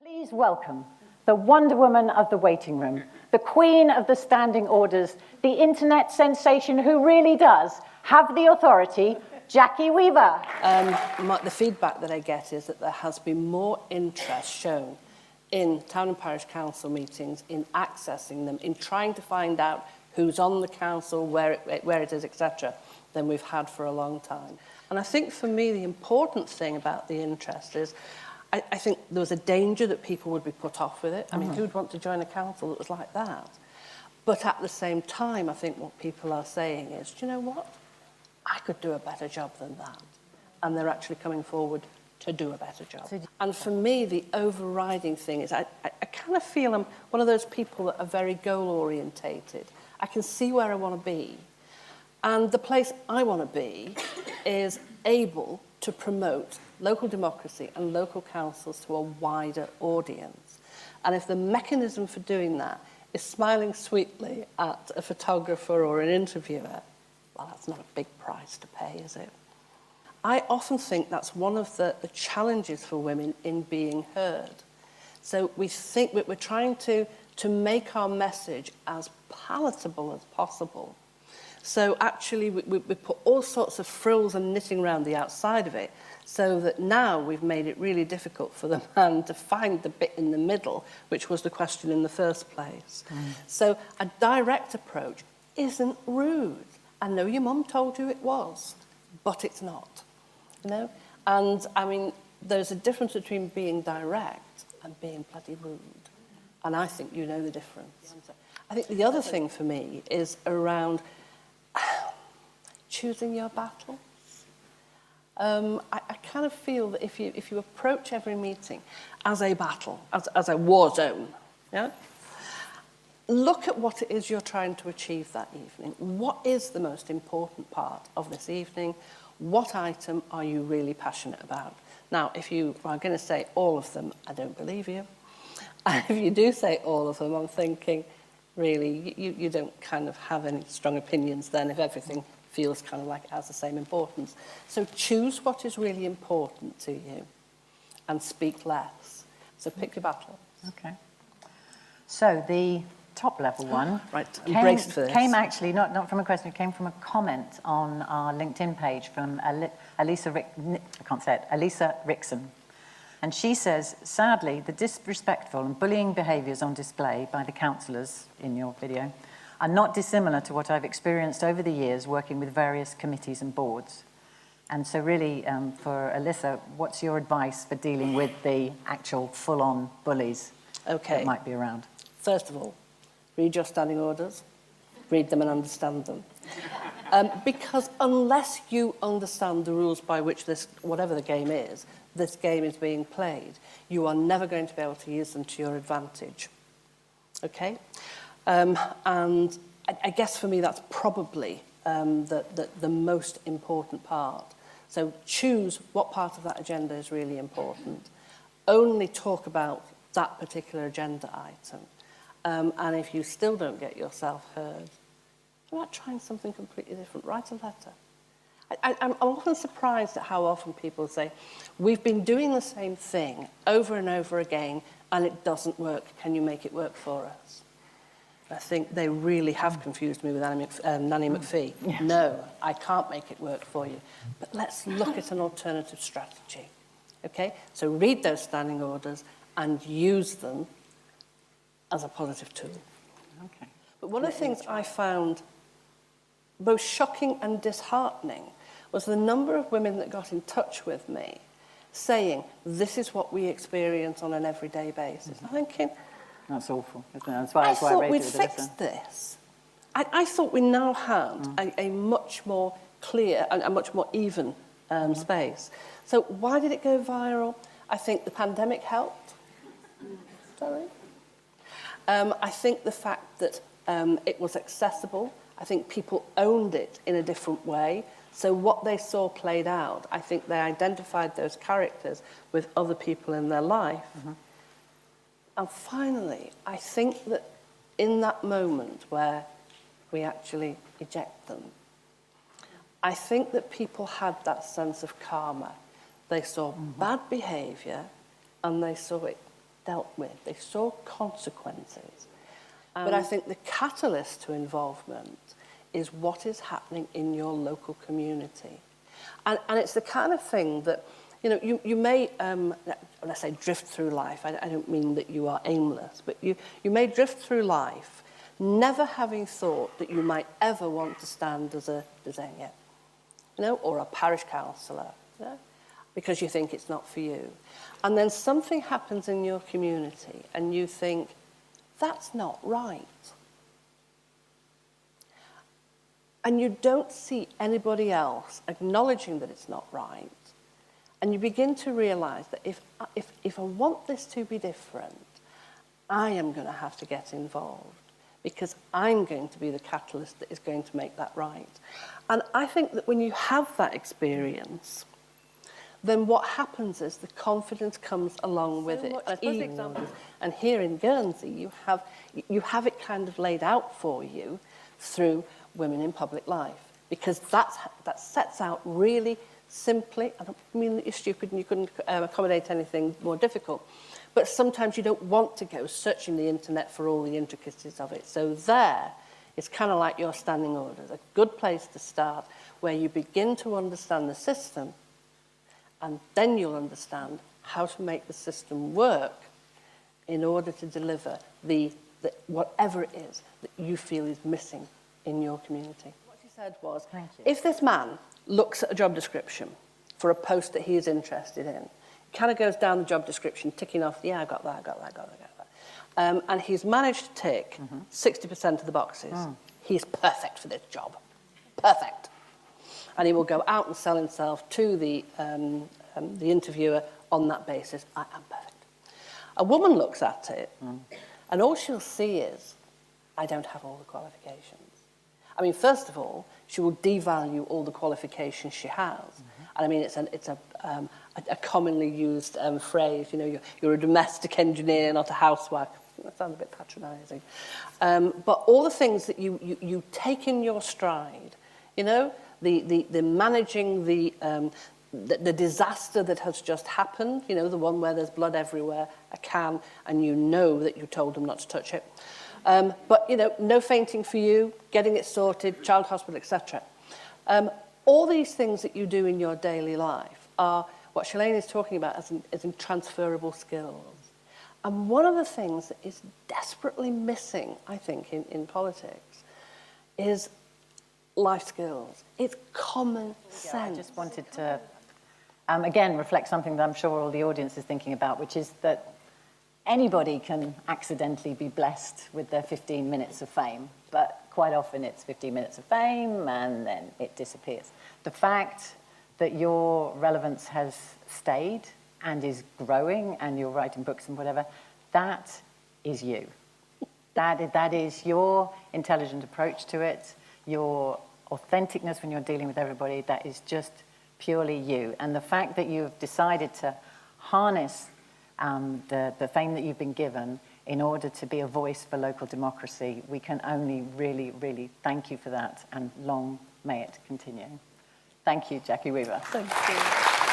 Please welcome the Wonder Woman of the waiting room, the queen of the standing orders, the internet sensation who really does have the authority, Jackie Weaver. The feedback that I get is that there has been more interest shown in town and parish council meetings, in accessing them, in trying to find out who's on the council, where it is, etc., than we've had for a long time. And I think for me the important thing about the interest is I think there was a danger that people would be put off with it. I mean, who'd want to join a council that was like that? But at the same time, I think what people are saying is, do you know what? I could do a better job than that. And they're actually coming forward to do a better job. And for me, the overriding thing is I kind of feel I'm one of those people that are very goal-orientated. I can see where I want to be. And the place I want to be is able to promote local democracy and local councils to a wider audience. And if the mechanism for doing that is smiling sweetly at a photographer or an interviewer, well, that's not a big price to pay, is it? I often think that's one of the challenges for women in being heard. So we think we're trying to make our message as palatable as possible. So actually we put all sorts of frills and knitting around the outside of it, so that now we've made it really difficult for the man to find the bit in the middle, which was the question in the first place. So a direct approach isn't rude. I know your mum told you it was, but it's not, you know? And I mean, there's a difference between being direct and being bloody rude. And I think you know the difference. I think the other thing for me is around choosing your battles. I kind of feel that if you approach every meeting as a battle, as a war zone, yeah? Look at what it is you're trying to achieve that evening. What is the most important part of this evening? What item are you really passionate about? Now, if you are going to say all of them, I don't believe you. And if you do say all of them, I'm thinking, really, you don't kind of have any strong opinions then if everything feels kind of like it has the same importance. So choose what is really important to you and speak less. So pick your battle. Okay. So the top level one came actually not from a question, it came from a comment on our LinkedIn page from Elisa Rickson. And she says, sadly, the disrespectful and bullying behaviours on display by the councillors in your video are not dissimilar to what I've experienced over the years working with various committees and boards. And so really, for Alyssa, what's your advice for dealing with the actual full-on bullies that might be around? First of all, read your standing orders, read them and understand them. Because unless you understand the rules by which this, whatever the game is being played, you are never going to be able to use them to your advantage. Okay? And I guess for me that's probably the most important part. So choose what part of that agenda is really important. Only talk about that particular agenda item. And if you still don't get yourself heard, how about trying something completely different? Write a letter. I'm often surprised at how often people say, we've been doing the same thing over and over again and it doesn't work. Can you make it work for us? I think they really have confused me with Nanny McPhee. Yeah. No, I can't make it work for you. But let's look at an alternative strategy. Okay? So read those standing orders and use them as a positive tool. Okay. But one of the things I found both shocking and disheartening was the number of women that got in touch with me saying, this is what we experience on an everyday basis. I'm thinking, that's awful, isn't it? I thought we'd fixed this. I thought we now had a much more clear and a much more even space. So why did it go viral? I think the pandemic helped. Sorry. I think the fact that it was accessible. I think people owned it in a different way. So what they saw played out, I think they identified those characters with other people in their life. And finally, I think that in that moment where we actually eject them, I think that people had that sense of karma. They saw bad behaviour and they saw it dealt with. They saw consequences. But I think the catalyst to involvement is what is happening in your local community. And it's the kind of thing that, you know, you may, when I say drift through life, I don't mean that you are aimless, but you may drift through life never having thought that you might ever want to stand as a Designate, you know, or a parish councillor, you know, because you think it's not for you. And then something happens in your community and you think, that's not right. And you don't see anybody else acknowledging that it's not right. And you begin to realise that if I want this to be different, I am going to have to get involved because I'm going to be the catalyst that is going to make that right. And I think that when you have that experience, then what happens is the confidence comes along with it. And I suppose the examples, and here in Guernsey, you have it kind of laid out for you through Women in Public Life, because that sets out really simply. I don't mean that you're stupid and you couldn't accommodate anything more difficult, but sometimes you don't want to go searching the internet for all the intricacies of it. So there, it's kind of like your standing orders, a good place to start, where you begin to understand the system, and then you'll understand how to make the system work in order to deliver the whatever it is that you feel is missing in your community. What she said was, if this man looks at a job description for a post that he is interested in, kind of goes down the job description, ticking off, yeah, I got that, I got that, I got that, I got that. And he's managed to tick 60% of the boxes. He's perfect for this job. Perfect. And he will go out and sell himself to the interviewer on that basis. I am perfect. A woman looks at it, and all she'll see is, I don't have all the qualifications. I mean, first of all, she will devalue all the qualifications she has. And I mean, it's a commonly used phrase, you know, you're a domestic engineer, not a housewife. That sounds a bit patronising. But all the things that you take in your stride, you know, the managing the disaster that has just happened, you know, the one where there's blood everywhere, a can, and you know that you told them not to touch it. But, you know, no fainting for you, getting it sorted, child hospital, etc. All these things that you do in your daily life are what Shalane is talking about as in transferable skills. And one of the things that is desperately missing, I think, in politics is life skills. It's common sense. Yeah, I just wanted to, again, reflect something that I'm sure all the audience is thinking about, which is that anybody can accidentally be blessed with their 15 minutes of fame, but quite often it's 15 minutes of fame and then it disappears. The fact that your relevance has stayed and is growing and you're writing books and whatever, that is you. That is your intelligent approach to it, your authenticness when you're dealing with everybody, that is just purely you. And the fact that you've decided to harness the fame that you've been given in order to be a voice for local democracy, we can only really, really thank you for that, and long may it continue. Thank you, Jackie Weaver. Thank you.